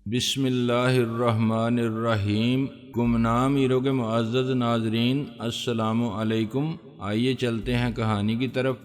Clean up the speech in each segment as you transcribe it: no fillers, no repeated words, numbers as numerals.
بسم اللہ الرحمن الرحیم۔ گمنام ایرو کے معزز ناظرین، السلام علیکم۔ آئیے چلتے ہیں کہانی کی طرف۔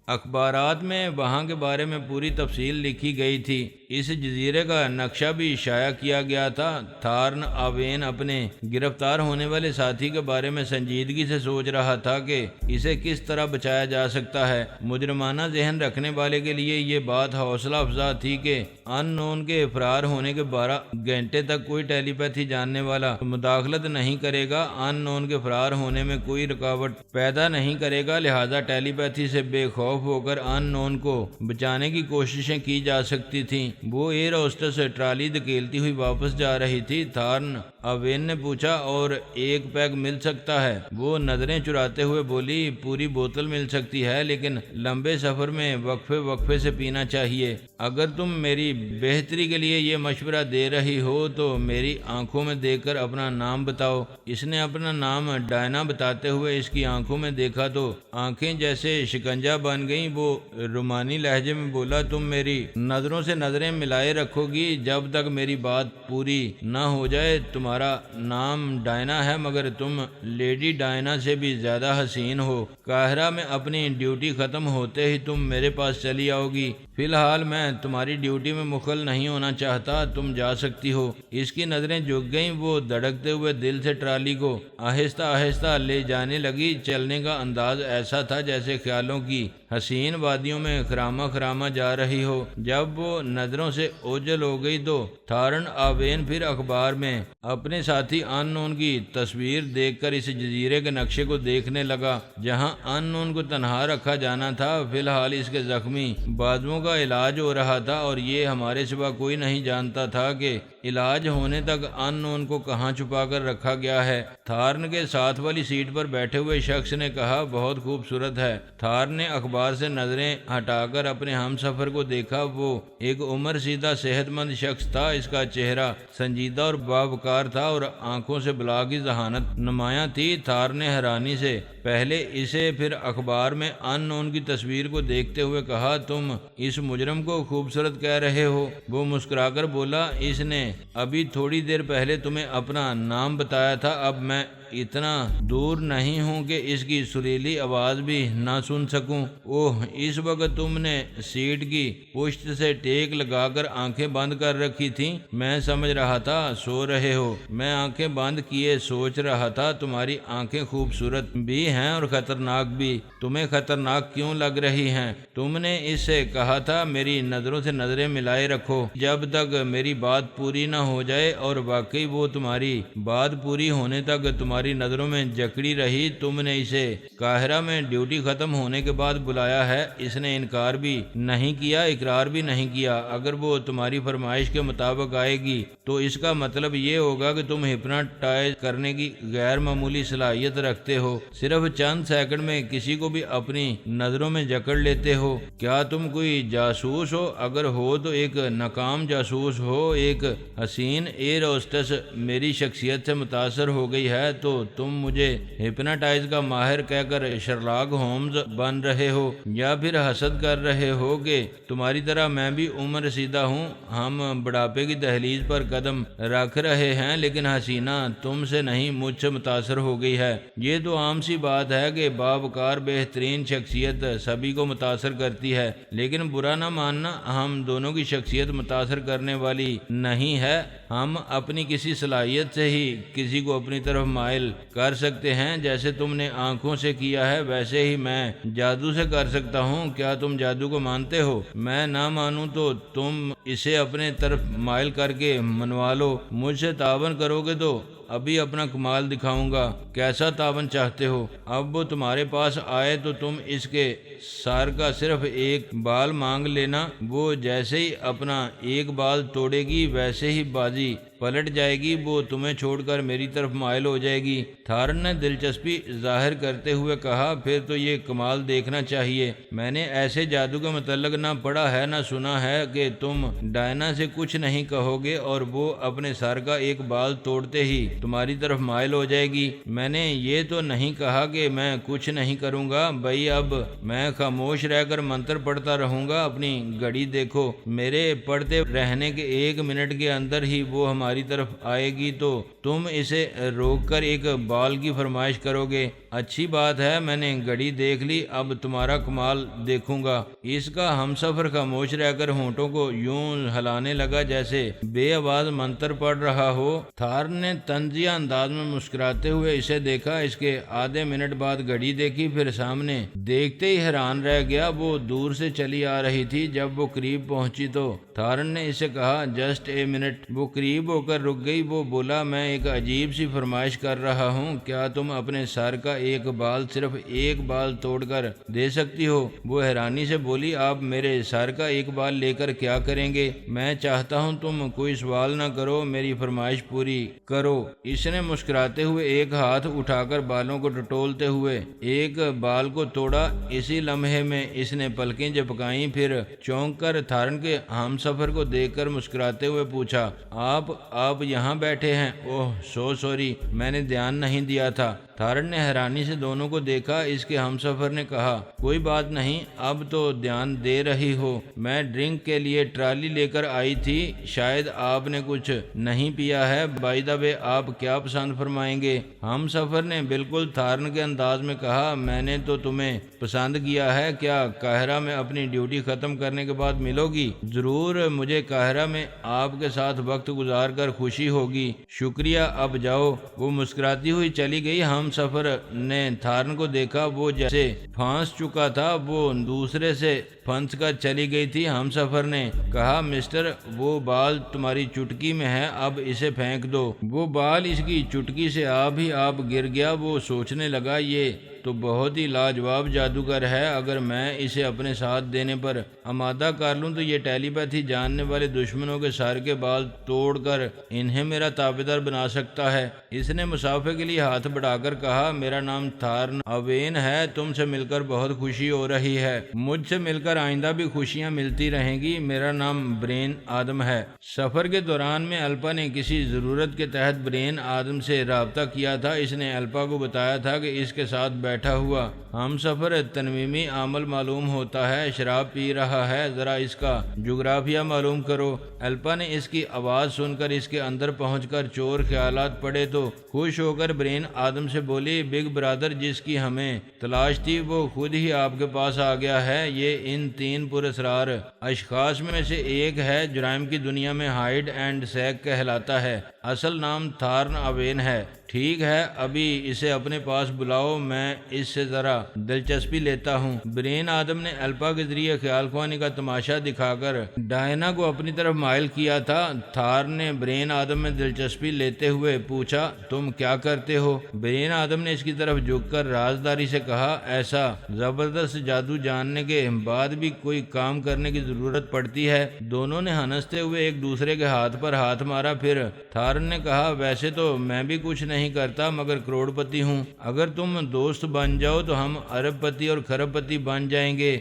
اخبارات میں وہاں کے بارے میں پوری تفصیل لکھی گئی تھی۔ اس جزیرے کا نقشہ بھی شائع کیا گیا تھا۔ تھارن آوین اپنے گرفتار ہونے والے ساتھی کے بارے میں سنجیدگی سے سوچ رہا تھا کہ اسے کس طرح بچایا جا سکتا ہے۔ مجرمانہ ذہن رکھنے والے کے لیے یہ بات حوصلہ افزا تھی کہ ان نون کے فرار ہونے کے 12 گھنٹے تک کوئی ٹیلی پیتھی جاننے والا مداخلت نہیں کرے گا، ان نون کے فرار ہونے میں کوئی رکاوٹ پیدا نہیں کرے گا، لہذا ٹیلی پیتھی سے بے خوف ہو کر ان نون کو بچانے کی کوششیں کی جا سکتی تھیں۔ وہ ایئر ہوسٹس ٹرالی دھکیلتی ہوئی واپس جا رہی تھی۔ تھارن اوین نے پوچھا، اور ایک پیگ مل سکتا ہے؟ وہ نظریں چراتے ہوئے بولی، پوری بوتل مل سکتی ہے، لیکن لمبے سفر میں وقفے وقفے سے پینا چاہیے۔ اگر تم میری بہتری کے لیے یہ مشورہ دے رہی ہو تو میری آنکھوں میں دیکھ کر اپنا نام بتاؤ۔ اس نے اپنا نام ڈائنا بتاتے ہوئے اس کی آنکھوں میں دیکھا تو آنکھیں جیسے شکنجہ بن گئیں۔ وہ رومانی لہجے میں بولا، تم میری نظروں سے نظریں ملائے رکھو گی جب تک میری بات پوری نہ ہو جائے۔ تمہارا نام ڈائنا ہے، مگر تم لیڈی ڈائنا سے بھی زیادہ حسین ہو۔ قاہرہ میں اپنی ڈیوٹی ختم ہوتے ہی تم میرے پاس چلی آؤ گی۔ فی الحال میں تمہاری ڈیوٹی میں مخل نہیں ہونا چاہتا، تم جا سکتی ہو۔ اس کی نظریں جھک گئیں۔ وہ دھڑکتے ہوئے دل سے ٹرالی کو آہستہ آہستہ لے جانے لگی۔ چلنے کا انداز ایسا تھا جیسے خیالوں کی حسین وادیوں میں خرامہ خرامہ جا رہی ہو۔ جب وہ نظروں سے اوجھل ہو گئی تو تھارن آوین پھر اخبار میں اپنے ساتھی ان نون کی تصویر دیکھ کر اس جزیرے کے نقشے کو دیکھنے لگا جہاں ان نون کو تنہا رکھا جانا تھا۔ فی الحال اس کے زخمی بازوؤں کا علاج ہو رہا تھا، اور یہ ہمارے سوا کوئی نہیں جانتا تھا کہ علاج ہونے تک ان نون کو کہاں چھپا کر رکھا گیا ہے۔ تھارن کے ساتھ والی سیٹ پر بیٹھے ہوئے شخص نے کہا، بہت خوبصورت ہے۔ تھارن نے اخبار سے نظریں ہٹا کر اپنے ہم سفر کو دیکھا۔ وہ ایک عمر سیدھا صحت مند شخص تھا۔ اس کا چہرہ سنجیدہ اور باوقار تھا اور آنکھوں سے بلا کی ذہانت نمایاں تھی۔ تھارن نے حیرانی سے پہلے اسے پھر اخبار میں ان نون کی تصویر کو دیکھتے ہوئے کہا، تم اس مجرم کو خوبصورت کہہ رہے ہو؟ وہ مسکرا کر بولا، اس نے ابھی تھوڑی دیر پہلے تمہیں اپنا نام بتایا تھا۔ اب میں اتنا دور نہیں ہوں کہ اس کی سریلی آواز بھی نہ سن سکوں۔ اوہ، اس وقت تم نے سیٹ کی پشت سے ٹیک لگا کر آنکھیں بند کر رکھی تھیں۔ میں سمجھ رہا تھا سو رہے ہو۔ میں آنکھیں بند کیے سوچ رہا تھا، تمہاری آنکھیں خوبصورت بھی ہیں اور خطرناک بھی۔ تمہیں خطرناک کیوں لگ رہی ہیں؟ تم نے اس سے کہا تھا میری نظروں سے نظریں ملائے رکھو جب تک میری بات پوری نہ ہو جائے، اور واقعی وہ تمہاری بات پوری ہونے تک تمہاری نظروں میں جکڑی رہی۔ تم نے اسے قاہرہ میں ڈیوٹی ختم ہونے کے بعد بلایا ہے۔ اس نے انکار بھی نہیں کیا، اقرار بھی نہیں کیا۔ اگر وہ تمہاری فرمائش کے مطابق آئے گی تو اس کا مطلب یہ ہوگا کہ تم ہپناٹائز کرنے کی غیر معمولی صلاحیت رکھتے ہو۔ صرف چند سیکنڈ میں کسی کو بھی اپنی نظروں میں جکڑ لیتے ہو۔ کیا تم کوئی جاسوس ہو؟ اگر ہو تو ایک ناکام جاسوس ہو۔ ایک حسین ایئر ہوسٹس میری شخصیت سے متاثر ہو گئی ہے تو تم مجھے ہپناٹائز کا ماہر کہہ کر شرلاک ہومز بن رہے ہو، یا پھر حسد کر رہے ہو کہ تمہاری طرح میں بھی عمر رسیدہ ہوں۔ ہم بڑھاپے کی دہلیز پر قدم رکھ رہے ہیں، لیکن حسینہ تم سے نہیں مجھ سے متاثر ہو گئی ہے۔ یہ تو عام سی بات ہے کہ باوقار بہترین شخصیت سبھی کو متاثر کرتی ہے، لیکن برا نہ ماننا، ہم دونوں کی شخصیت متاثر کرنے والی نہیں ہے۔ ہم اپنی کسی صلاحیت سے ہی کسی کو اپنی طرف مائل کر سکتے ہیں۔ جیسے تم نے آنکھوں سے کیا ہے ویسے ہی میں جادو سے کر سکتا ہوں۔ کیا تم جادو کو مانتے ہو؟ میں نہ مانوں تو تم اسے اپنے طرف مائل کر کے منوا لو۔ مجھ سے تعاون کرو گے تو ابھی اپنا کمال دکھاؤں گا۔ کیسا تعاون چاہتے ہو؟ اب وہ تمہارے پاس آئے تو تم اس کے سر کا صرف ایک بال مانگ لینا۔ وہ جیسے ہی اپنا ایک بال توڑے گی ویسے ہی بازی پلٹ جائے گی۔ وہ تمہیں چھوڑ کر میری طرف مائل ہو جائے گی۔ تھارن نے دلچسپی ظاہر کرتے ہوئے کہا، پھر تو یہ کمال دیکھنا چاہیے۔ میں نے ایسے جادو کا متعلق نہ پڑھا ہے نہ سنا ہے کہ تم ڈائنا سے کچھ نہیں کہو گے اور وہ اپنے سر کا ایک بال توڑتے ہی تمہاری طرف مائل ہو جائے گی۔ میں نے یہ تو نہیں کہا کہ میں کچھ نہیں کروں گا۔ بھئی اب میں خاموش رہ کر منتر پڑھتا رہوں گا؟ اپنی گھڑی دیکھو، میرے پڑھتے رہنے کے 1 منٹ کے اندر ہی وہ ہماری طرف آئے گی تو تم اسے روک کر ایک بال کی فرمائش کرو گے۔ اچھی بات ہے، میں نے گھڑی دیکھ لی، اب تمہارا کمال دیکھوں گا۔ اس کا ہمسفر خاموش رہ کر ہونٹوں کو یوں ہلانے لگا جیسے بے آواز منتر پڑھ رہا ہو۔ تھارن نے طنزیہ انداز میں مسکراتے ہوئے اسے دیکھا۔ اس کے آدھے منٹ بعد گھڑی دیکھی، پھر سامنے دیکھتے ہی حیران رہ گیا۔ وہ دور سے چلی آ رہی تھی۔ جب وہ قریب پہنچی تو تھارن نے اسے کہا، جسٹ اے منٹ۔ وہ قریب ہو کر رک گئی۔ وہ بولا، میں ایک عجیب سی فرمائش کر رہا ہوں، کیا تم اپنے سر کا ایک بال، صرف ایک بال توڑ کر دے سکتی ہو؟ وہ حیرانی سے بولی، آپ میرے سر کا ایک بال لے کر کیا کریں گے؟ میں چاہتا ہوں تم کوئی سوال نہ کرو، میری فرمائش پوری کرو۔ اس نے مسکراتے ہوئے ایک ہاتھ اٹھا کر بالوں کو ٹٹولتے ہوئے ایک بال کو توڑا۔ اسی لمحے میں اس نے پلکیں جھپکائیں، پھر چونک کر تھارن کے ہم سفر کو دیکھ کر مسکراتے ہوئے پوچھا، آپ یہاں بیٹھے ہیں؟ اوہ سو سوری، میں نے دھیان نہیں دیا تھا۔ تھارن نے حیرانی سے دونوں کو دیکھا۔ اس کے ہم سفر نے کہا، کوئی بات نہیں، اب تو دھیان دے رہی ہو۔ میں ڈرنک کے لیے ٹرالی لے کر آئی تھی، شاید آپ نے کچھ نہیں پیا ہے۔ بائی دا وے، آپ کیا پسند فرمائیں گے؟ ہم سفر نے بالکل تھارن کے انداز میں کہا، میں نے تو تمہیں پسند کیا ہے، کیا قاہرہ میں اپنی ڈیوٹی ختم کرنے کے بعد ملو گی؟ ضرور، مجھے قاہرہ میں آپ کے ساتھ وقت گزار کر خوشی ہوگی۔ شکریہ، اب جاؤ۔ وہ مسکراتی ہوئی چلی گئی۔ ہم سفر نے تھارن کو دیکھا، وہ جیسے پھانس چکا تھا، وہ دوسرے سے پھنس کر چلی گئی تھی۔ ہم سفر نے کہا، مسٹر، وہ بال تمہاری چٹکی میں ہے، اب اسے پھینک دو۔ وہ بال اس کی چٹکی سے آپ ہی آپ گر گیا۔ وہ سوچنے لگا، یہ تو بہت ہی لاجواب جادوگر ہے، اگر میں اسے اپنے ساتھ دینے پر آمادہ کر لوں تو یہ ٹیلی پیتھی جاننے والے دشمنوں کے سر کے بال توڑ کر انہیں میرا تابعدار بنا سکتا ہے۔ اس نے مسافے کے لیے ہاتھ بڑھا کر کہا، میرا نام تھارن اوین ہے، تم سے مل کر بہت خوشی ہو رہی ہے، مجھ سے مل کر آئندہ بھی خوشیاں ملتی رہیں گی۔ میرا نام برین آدم ہے۔ سفر کے دوران میں الپا نے کسی ضرورت کے تحت برین آدم سے رابطہ کیا تھا۔ اس نے الپا کو بتایا تھا کہ اس کے ساتھ بیٹھا ہوا ہم سفر تنویمی عامل معلوم ہوتا ہے، شراب پی رہا ہے، ذرا اس کا جغرافیہ معلوم کرو۔ الپا نے اس کی آواز سن کر اس کے اندر پہنچ کر چور خیالات پڑے تو خوش ہو کر برین آدم سے بولی، بگ برادر جس کی ہمیں تلاش تھی وہ خود ہی آپ کے پاس آ گیا ہے۔ یہ ان 3 پراسرار اشخاص میں سے ایک ہے، جرائم کی دنیا میں ہائیڈ اینڈ سیک کہلاتا ہے، اصل نام تھارن اوین ہے۔ ٹھیک ہے، ابھی اسے اپنے پاس بلاؤ، میں اس سے ذرا دلچسپی لیتا ہوں۔ برین آدم نے الپا کے ذریعے خیال خوانی کا تماشا دکھا کر ڈائنا کو اپنی طرف مائل کیا تھا۔ تھار نے برین آدم میں دلچسپی لیتے ہوئے پوچھا، تم کیا کرتے ہو؟ برین آدم نے اس کی طرف جھک کر رازداری سے کہا، ایسا زبردست جادو جاننے کے بعد بھی کوئی کام کرنے کی ضرورت پڑتی ہے۔ دونوں نے ہنستے ہوئے ایک دوسرے کے ہاتھ پر ہاتھ مارا۔ پھر تھارن نے کہا، ویسے تو میں بھی کچھ نہیں کرتا مگر کروڑ پتی ہوں، اگر تم دوست بن جاؤ تو ہم ارب پتی اور کھرب پتی بن جائیں گے۔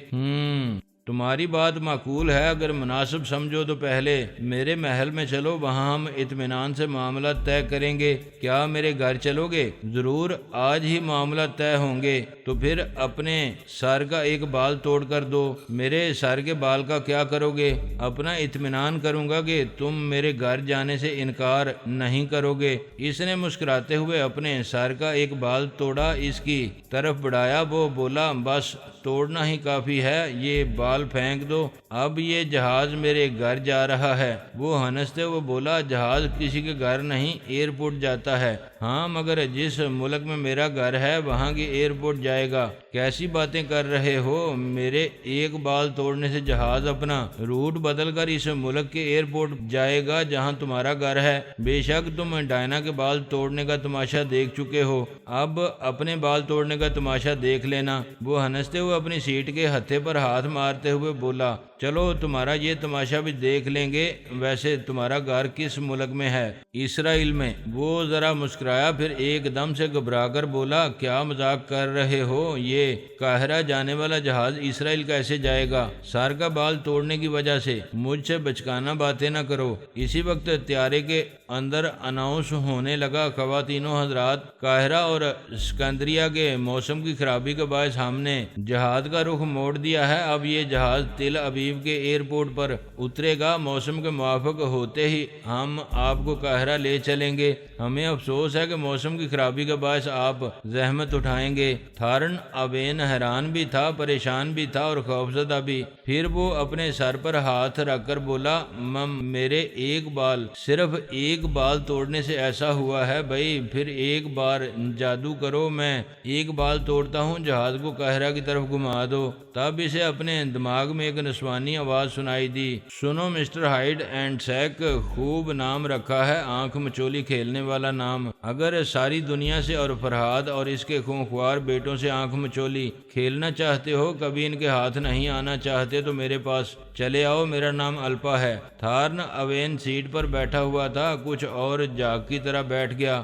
تمہاری بات معقول ہے، اگر مناسب سمجھو تو پہلے میرے محل میں چلو، وہاں ہم اطمینان سے معاملات طے کریں گے۔ کیا میرے گھر چلو گے؟ ضرور، آج ہی معاملات طے ہوں گے۔ تو پھر اپنے سر کا ایک بال توڑ کر دو۔ میرے سر کے بال کا کیا کرو گے؟ اپنا اطمینان کروں گا کہ تم میرے گھر جانے سے انکار نہیں کرو گے۔ اس نے مسکراتے ہوئے اپنے سر کا ایک بال توڑا، اس کی طرف بڑھایا۔ وہ بولا، بس توڑنا ہی کافی ہے، یہ بال پھینک دو، اب یہ جہاز میرے گھر جا رہا ہے۔ وہ ہنستے ہوئے بولا، جہاز کسی کے گھر نہیں، ایئرپورٹ جاتا ہے۔ ہاں، مگر جس ملک میں میرا گھر ہے وہاں کی ایئرپورٹ جائے گا؟ کیسی باتیں کر رہے ہو؟ میرے ایک بال توڑنے سے جہاز اپنا روٹ بدل کر اس ملک کے ایئرپورٹ جائے گا جہاں تمہارا گھر ہے۔ بے شک تم ڈائنا کے بال توڑنے کا تماشا دیکھ چکے ہو، اب اپنے بال توڑنے کا تماشا دیکھ لینا۔ وہ ہنستے ہوئے اپنی سیٹ کے ہتھے پر ہاتھ مارتے ہوئے بولا، چلو تمہارا یہ تماشا بھی دیکھ لیں گے۔ ویسے تمہارا گھر کس ملک میں ہے؟ اسرائیل میں۔ وہ ذرا مسکرایا، پھر ایک دم سے گھبرا کر بولا، کیا مذاق کر رہے ہو؟ یہ یہ قاہرہ جانے والا جہاز اسرائیل کیسے جائے گا؟ سر کا بال توڑنے کی وجہ سے مجھ سے بچکانہ باتیں نہ کرو۔ اسی وقت طیارے کے اندر اناؤنس ہونے لگا، خواتین و حضرات، قاہرہ اور اسکندریہ کے موسم کی خرابی کے باعث ہم نے جہاز کا رخ موڑ دیا ہے۔ اب یہ جہاز تل ابیب کے ایئرپورٹ پر اترے گا۔ موسم کے موافق ہوتے ہی ہم آپ کو قاہرہ لے چلیں گے۔ ہمیں افسوس ہے کہ موسم کی خرابی کے باعث آپ زحمت اٹھائیں گے۔ تھارن اوین حیران بھی تھا، پریشان بھی تھا اور خوفزدہ بھی۔ پھر وہ اپنے سر پر ہاتھ رکھ کر بولا، میرے ایک بال، صرف ایک بال توڑنے سے ایسا ہوا ہے بھائی، پھر ایک بار جادو کرو، میں ایک بال توڑتا ہوں، جہاز کو قاہرہ کی طرف گھما دو۔ تب اسے اپنے دماغ میں ایک نسوانی آواز سنائی دی، سنو مسٹر ہائیڈ اینڈ سیک، خوب نام رکھا ہے، آنکھ مچولی کھیلنے والا نام۔ اگر ساری دنیا سے اور فرہاد اور اس کے خونخوار بیٹوں سے آنکھ مچولی کھیلنا چاہتے ہو، کبھی ان کے ہاتھ نہیں آنا چاہتے تو میرے پاس چلے آؤ، میرا نام الپا ہے۔ تھارن اوین سیٹ پر بیٹھا ہوا تھا، کچھ اور جاگ کی طرح بیٹھ گیا۔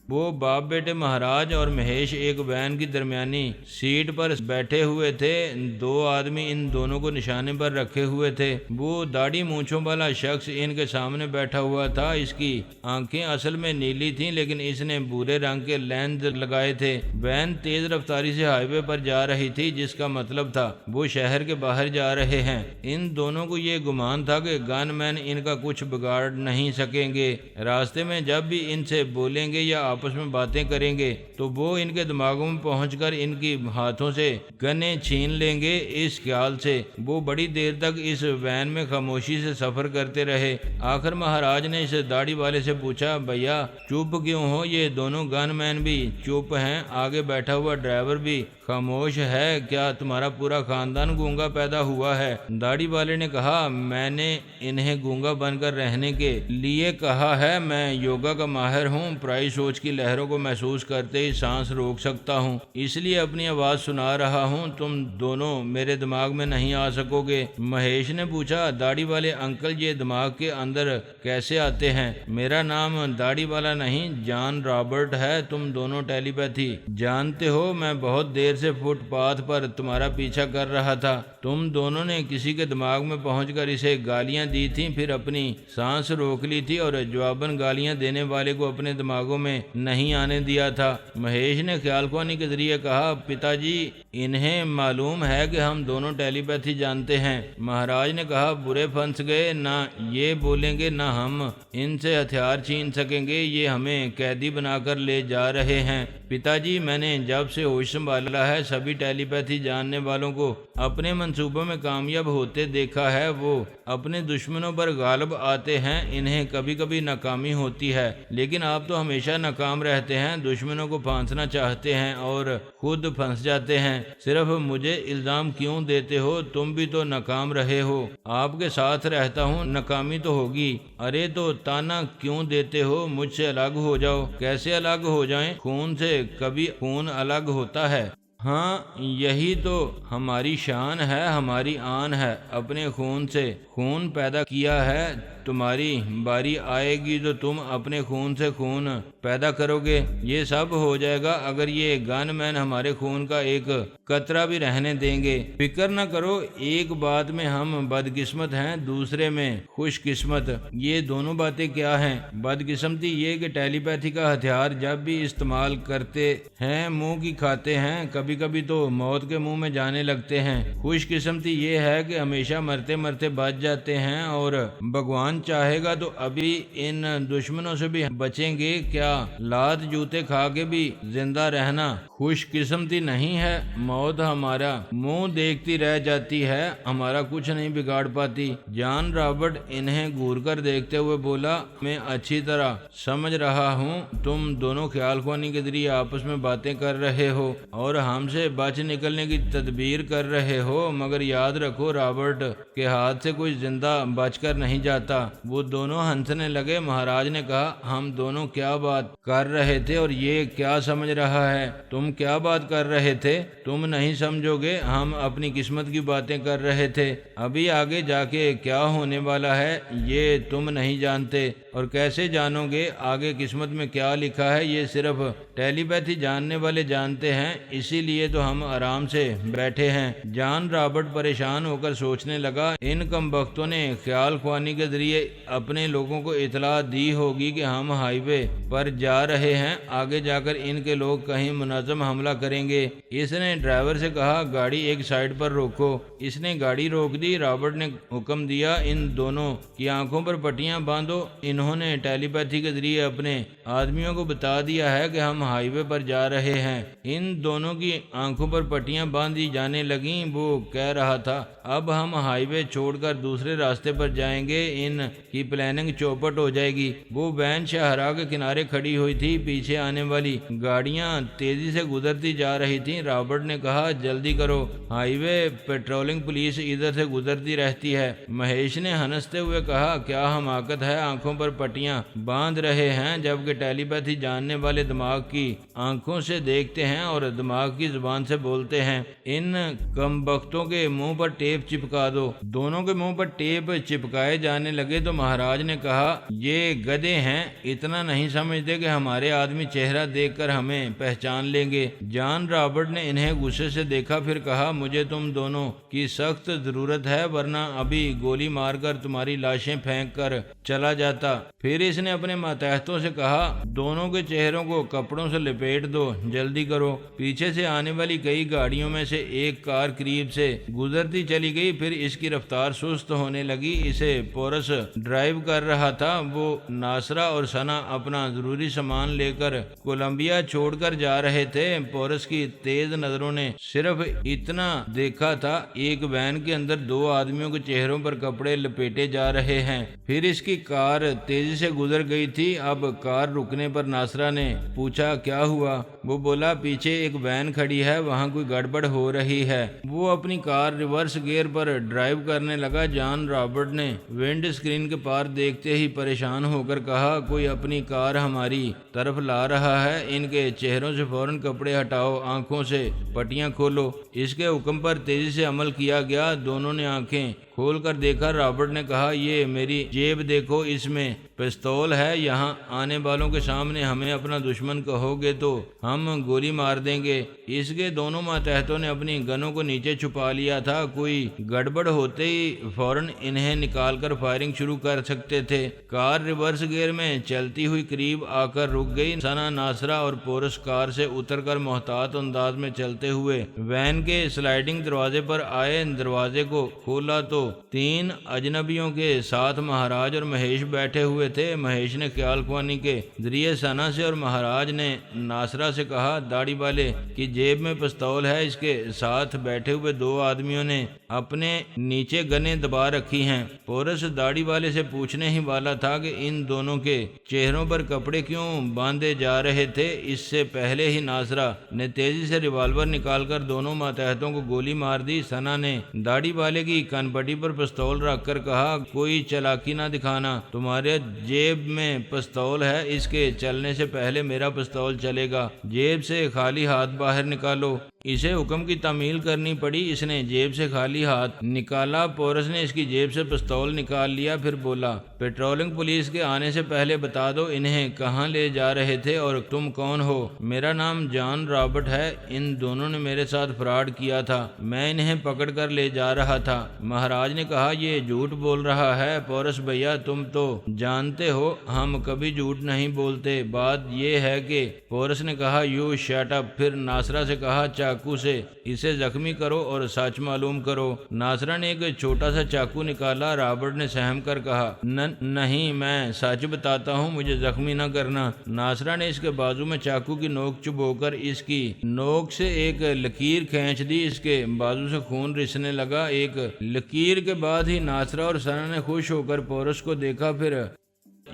وہ باپ بیٹے مہاراج اور مہیش ایک وین کی درمیانی سیٹ پر بیٹھے ہوئے تھے۔ دو آدمی ان دونوں کو نشانے پر رکھے ہوئے تھے۔ وہ داڑھی مونچھوں والا شخص ان کے سامنے بیٹھا ہوا تھا۔ اس کی آنکھیں اصل میں نیلی تھیں لیکن اس نے بھورے رنگ کے لینز لگائے تھے۔ وین تیز رفتاری سے ہائی وے پر جا رہی تھی، جس کا مطلب تھا وہ شہر کے باہر جا رہے ہیں۔ ان دونوں کو یہ گمان تھا کہ گن مین ان کا کچھ بگاڑ نہیں سکیں گے۔ راستے میں جب بھی ان سے بولیں گے یا آپس میں باتیں کریں گے تو وہ ان کے دماغوں میں پہنچ کر ان کی ہاتھوں سے گنیں چھین لیں گے۔ اس خیال سے وہ بڑی دیر تک اس وین میں خاموشی سے سفر کرتے رہے۔ آخر مہاراج نے اس داڑھی والے سے پوچھا، بھیا چپ کیوں ہو؟ یہ دونوں گن مین بھی چپ ہیں، آگے بیٹھا ہوا ڈرائیور بھی خاموش ہے، کیا تمہارا پورا خاندان گونگا پیدا ہوا ہے؟ داڑھی والے نے کہا، میں نے انہیں گونگا بن کر رہنے کے لیے کہا ہے، میں یوگا کا ماہر ہوں، پرائی سوچ کی لہروں کو محسوس کرتے ہی سانس روک سکتا ہوں، اس لیے اپنی آواز سنا رہا ہوں، تم دونوں میرے دماغ میں نہیں آ سکو گے۔ مہیش نے پوچھا، داڑھی والے انکل یہ دماغ کے اندر کیسے آتے ہیں؟ میرا نام داڑھی والا نہیں، جان رابرٹ ہے، تم دونوں ٹیلی پیتھی جانتے ہو، میں بہت دیر سے فٹ پاتھ پر تمہارا پیچھا کر رہا تھا، تم دونوں نے کسی کے دماغ میں پہنچ کر اسے گالیاں دی تھیں، پھر اپنی سانس روک لی تھی اور جواباً گالیاں دینے والے کو اپنے دماغوں میں نہیں آنے دیا تھا۔ مہیش نے خیال خوانی کے ذریعے کہا، پتا جی انہیں معلوم ہے کہ ہم دونوں ٹیلی پیتھی جانتے ہیں۔ مہاراج نے کہا، برے پھنس گئے، نہ یہ بولیں گے نہ ہم ان سے ہتھیار چھین سکیں گے، یہ ہمیں قیدی بنا کر لے جا رہے ہیں۔ پتا جی میں نے جب سے ہوش سنبھالا ہے سبھی ٹیلی پیتھی جاننے والوں کو اپنے منصوبوں میں کامیاب ہوتے دیکھا ہے، وہ اپنے دشمنوں پر غالب آتے ہیں، انہیں کبھی کبھی ناکامی ہوتی ہے لیکن آپ تو ہمیشہ ناکام رہتے ہیں، دشمنوں کو پھانسنا چاہتے ہیں اور خود پھنس جاتے ہیں۔ صرف مجھے الزام کیوں دیتے ہو؟ تم بھی تو ناکام رہے ہو، آپ کے ساتھ رہتا ہوں، ناکامی تو ہوگی۔ ارے تو تانا کیوں دیتے ہو؟ مجھ سے الگ ہو جاؤ۔ کیسے الگ ہو جائیں؟ خون سے کبھی خون الگ ہوتا ہے؟ ہاں یہی تو ہماری شان ہے، ہماری آن ہے، اپنے خون سے خون پیدا کیا ہے، تمہاری باری آئے گی تو تم اپنے خون سے خون پیدا کرو گے، یہ سب ہو جائے گا اگر یہ گن مین ہمارے خون کا ایک قطرہ بھی رہنے دیں گے۔ فکر نہ کرو، ایک بات میں ہم بدقسمت ہیں، دوسرے میں خوش قسمت۔ یہ دونوں باتیں کیا ہیں؟ بدقسمتی یہ کہ ٹیلی پیتھی کا ہتھیار جب بھی استعمال کرتے ہیں منہ کی کھاتے ہیں، کبھی کبھی تو موت کے منہ میں جانے لگتے ہیں۔ خوش قسمتی یہ ہے کہ ہمیشہ مرتے مرتے بچ جاتے ہیں اور بھگوان چاہے گا تو ابھی ان دشمنوں سے بھی بچیں گے، کیا لات جوتے کھا کے بھی زندہ رہنا خوش قسمتی نہیں ہے؟ موت ہمارا منہ دیکھتی رہ جاتی ہے، ہمارا کچھ نہیں بگاڑ پاتی۔ جان رابرٹ انہیں گھور کر دیکھتے ہوئے بولا، میں اچھی طرح سمجھ رہا ہوں تم دونوں خیال خوانی کے ذریعے آپس میں باتیں کر رہے ہو اور ہم سے بچ نکلنے کی تدبیر کر رہے ہو، مگر یاد رکھو رابرٹ کے ہاتھ سے کوئی زندہ بچ کر نہیں جاتا۔ وہ دونوں ہنسنے لگے۔ مہاراج نے کہا، ہم دونوں کیا بات کر رہے تھے اور یہ کیا سمجھ رہا ہے؟ تم کیا بات کر رہے تھے؟ تم نہیں سمجھو گے، ہم اپنی قسمت کی باتیں کر رہے تھے، ابھی آگے جا کے کیا ہونے والا ہے یہ تم نہیں جانتے اور کیسے جانو گے آگے قسمت میں کیا لکھا ہے؟ یہ صرف ٹیلی پیتھی جاننے والے جانتے ہیں، اسی لیے تو ہم آرام سے بیٹھے ہیں۔ جان رابرٹ پریشان ہو کر سوچنے لگا، ان کم بختوں نے خیال خوانی کے ذریعے اپنے لوگوں کو اطلاع دی ہوگی کہ ہم ہائی وے پر جا رہے ہیں، آگے جا کر ان کے لوگ کہیں منظم حملہ کریں گے۔ اس نے ڈرائیور سے کہا گاڑی ایک سائیڈ پر روکو۔ اس نے گاڑی روک دی۔ رابرٹ نے حکم دیا ان دونوں کی آنکھوں پر پٹیاں باندھو۔ انہوں نے ٹیلی پیتھی کے ذریعے اپنے آدمیوں کو بتا دیا ہے کہ ہم ہائی وے پر جا رہے ہیں۔ ان دونوں کی آنکھوں پر پٹیاں باندھی جانے لگیں۔ وہ کہہ رہا تھا اب ہم ہائی وے چھوڑ کر دوسرے راستے پر جائیں گے، ان کی پلاننگ چوپٹ ہو جائے گی۔ وہ وین شاہراہ کے کنارے کھڑی ہوئی تھی، پیچھے آنے والی گاڑیاں تیزی سے گزرتی جا رہی تھیں۔ رابرٹ نے کہا جلدی کرو، ہائی وے پیٹرولنگ پولیس ادھر سے گزرتی رہتی ہے۔ مہیش نے ہنستے ہوئے کہا کیا حماقت ہے، آنکھوں پر پٹیاں باندھ رہے ہیں جبکہ ٹیلی پیتھی جاننے والے دماغ کی آنکھوں سے دیکھتے ہیں اور دماغ کی زبان سے بولتے ہیں۔ ان کم بختوں کے منہ پر ٹیپ چپکا دو۔ دونوں کے منہ پر ٹیپ چپکائے جانے لگے تو مہاراج نے کہا یہ گدھے ہیں، اتنا نہیں سمجھتے کہ ہمارے آدمی چہرہ دیکھ کر ہمیں پہچان لیں گے۔ جان رابرٹ نے انہیں غصے سے دیکھا، پھر کہا مجھے تم دونوں کی سخت ضرورت ہے، ورنہ ابھی گولی مار کر تمہاری لاشیں پھینک کر چلا جاتا۔ پھر اس نے اپنے ماتحتوں سے کہا دونوں کے چہروں کو کپڑوں سے لپیٹ دو، جلدی کرو۔ پیچھے سے آنے والی کئی گاڑیوں میں سے ایک کار قریب سے گزرتی چلی گئی، پھر اس کی رفتار سست ہونے لگی۔ اسے پورس ڈرائیو کر رہا تھا۔ وہ ناصرہ اور ثنا اپنا ضروری سامان لے کر کولمبیا چھوڑ کر جا رہے تھے۔ پورس کی تیز نظروں نے صرف اتنا دیکھا تھا، ایک وین کے اندر دو آدمیوں کے چہروں پر کپڑے لپیٹے جا رہے ہیں۔ پھر اس کی کار تیزی سے گزر گئی تھی۔ اب کار رکنے پر ناصرہ نے پوچھا کیا ہوا؟ وہ بولا پیچھے ایک وین کھڑی ہے، وہاں کوئی گڑبڑ ہو رہی ہے۔ وہ اپنی کار ریورس گیئر پر ڈرائیو کرنے لگا۔ جان رابرٹ نے ونڈ اسکرین کے پار دیکھتے ہی پریشان ہو کر کہا کوئی اپنی کار ہماری طرف لا رہا ہے، ان کے چہروں سے فوراً کپڑے ہٹاؤ، آنکھوں سے پٹیاں کھولو۔ اس کے حکم پر تیزی سے عمل کیا گیا۔ دونوں نے آنکھیں کھول کر دیکھا۔ رابرٹ نے کہا یہ میری جیب دیکھو، اس میں پستول ہے، یہاں آنے والوں کے سامنے ہمیں اپنا دشمن کہو گے تو ہم گولی مار دیں گے۔ اس کے دونوں ماتحتوں نے اپنی گنوں کو نیچے چھپا لیا تھا، کوئی گڑبڑ ہوتے ہی فوراً انہیں نکال کر فائرنگ شروع کر سکتے تھے۔ کار ریورس گیئر میں چلتی ہوئی قریب آ کر رک گئی۔ ثنا، ناصرہ اور پورس کار سے اتر کر محتاط انداز میں چلتے ہوئے وین کے سلائیڈنگ دروازے پر آئے۔ دروازے کو کھولا تو تین اجنبیوں کے ساتھ مہاراج اور مہیش بیٹھے ہوئے تھے۔ مہیش نے خیال خوانی کے ذریعے ثنا سے اور مہاراج نے ناصرہ سے کہا داڑھی والے کی جیب میں پستول ہے، اس کے ساتھ بیٹھے ہوئے دو آدمیوں نے اپنے نیچے گنیں دبا رکھی ہیں۔ پورس داڑھی والے سے پوچھنے ہی والا تھا کہ ان دونوں کے چہروں پر کپڑے کیوں باندھے جا رہے تھے۔ اس سے پہلے ہی ناصرہ نے تیزی سے ریوالور نکال کر دونوں ماتحتوں کو گولی مار دی۔ ثنا نے داڑھی والے کی کن پٹی پر پستول رکھ کر کہا کوئی چالاکی نہ دکھانا، تمہارے جیب میں پستول ہے، اس کے چلنے سے پہلے میرا پستول چلے گا، جیب سے خالی ہاتھ باہر نکالو۔ اسے حکم کی تعمیل کرنی پڑی۔ اس نے جیب سے خالی ہاتھ نکالا۔ پورس نے اس کی جیب سے پستول نکال لیا، پھر بولا پیٹرولنگ پولیس کے آنے سے پہلے بتا دو انہیں کہاں لے جا رہے تھے اور تم کون ہو؟ میرا نام جان رابرٹ ہے، ان دونوں نے میرے ساتھ فراڈ کیا تھا، میں انہیں پکڑ کر لے جا رہا تھا۔ مہاراج نے کہا یہ جھوٹ بول رہا ہے۔ پورس بھیا تم تو جانتے ہو ہم کبھی جھوٹ نہیں بولتے، بات یہ ہے کہ پورس نے کہا یو شٹ اپ، پھر ناصرہ سے کہا چاقو سے اسے زخمی کرو اور سچ معلوم کرو۔ ناصرہ نے ایک چھوٹا سا چاقو نکالا۔ رابرٹ نے سہم کر کہا نہیں، میں سچ بتاتا ہوں، مجھے زخمی نہ کرنا۔ ناصرہ نے اس کے بازو میں چاقو کی نوک چبو کر اس کی نوک سے ایک لکیر کھینچ دی۔ اس کے بازو سے خون رسنے لگا۔ ایک لکیر کے بعد ہی ناصرہ اور ثنا نے خوش ہو کر پورس کو دیکھا۔ پھر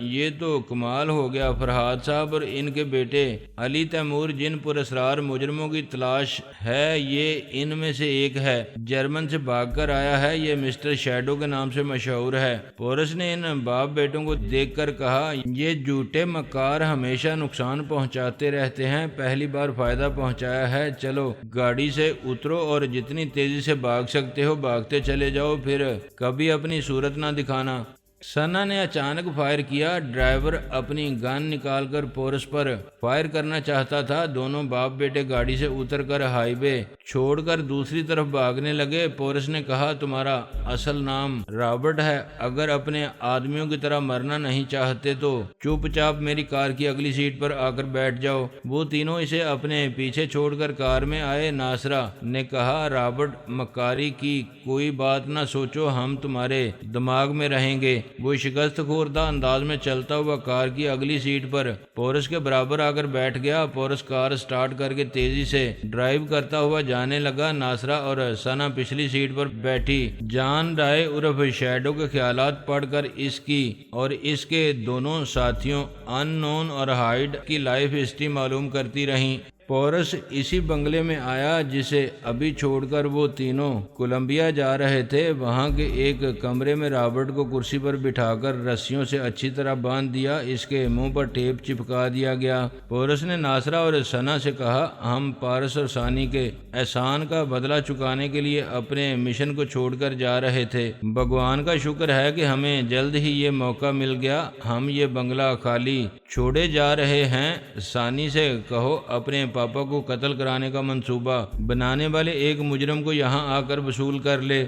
یہ تو کمال ہو گیا، فرحاد صاحب اور ان کے بیٹے علی تیمور جن پراسرار مجرموں کی تلاش ہے، یہ ان میں سے ایک ہے، جرمن سے بھاگ کر آیا ہے، یہ مسٹر شیڈو کے نام سے مشہور ہے۔ پورس نے ان باپ بیٹوں کو دیکھ کر کہا یہ جھوٹے مکار ہمیشہ نقصان پہنچاتے رہتے ہیں، پہلی بار فائدہ پہنچایا ہے۔ چلو گاڑی سے اترو اور جتنی تیزی سے بھاگ سکتے ہو بھاگتے چلے جاؤ، پھر کبھی اپنی صورت نہ دکھانا۔ سنا نے اچانک فائر کیا۔ ڈرائیور اپنی گن نکال کر پورس پر فائر کرنا چاہتا تھا۔ دونوں باپ بیٹے گاڑی سے اتر کر ہائی وے چھوڑ کر دوسری طرف بھاگنے لگے۔ پورس نے کہا، تمہارا اصل نام رابرٹ ہے، اگر اپنے آدمیوں کی طرح مرنا نہیں چاہتے تو چپ چاپ میری کار کی اگلی سیٹ پر آ کر بیٹھ جاؤ۔ وہ تینوں اسے اپنے پیچھے چھوڑ کر کار میں آئے۔ ناصرہ نے کہا، رابرٹ، مکاری کی کوئی بات نہ سوچو، ہم تمہارے دماغ میں رہیں گے۔ وہ شکست خوردہ انداز میں چلتا ہوا کار کی اگلی سیٹ پر پورس کے برابر آ کر بیٹھ گیا۔ پورس کار سٹارٹ کر کے تیزی سے ڈرائیو کرتا ہوا جانے لگا۔ ناصرہ اور ثنا پچھلی سیٹ پر بیٹھی جان رائے عرف شیڈو کے خیالات پڑھ کر اس کی اور اس کے دونوں ساتھیوں ان نون اور ہائیڈ کی لائف ہسٹری معلوم کرتی رہیں۔ پورس اسی بنگلے میں آیا جسے ابھی چھوڑ کر وہ تینوں کولمبیا جا رہے تھے۔ وہاں کے ایک کمرے میں رابرٹ کو کرسی پر بٹھا کر رسیوں سے اچھی طرح باندھ دیا، اس کے منہ پر ٹیپ چپکا دیا گیا۔ پورس نے ناصرہ اور ثنا سے کہا، ہم پارس اور ثانی کے احسان کا بدلہ چکانے کے لیے اپنے مشن کو چھوڑ کر جا رہے تھے۔ بھگوان کا شکر ہے کہ ہمیں جلد ہی یہ موقع مل گیا، ہم یہ بنگلہ خالی چھوڑے جا رہے ہیں۔ ثانی سے کہو اپنے پاپا کو قتل کرانے کا منصوبہ بنانے والے ایک مجرم کو یہاں آ کر وصول کر لے۔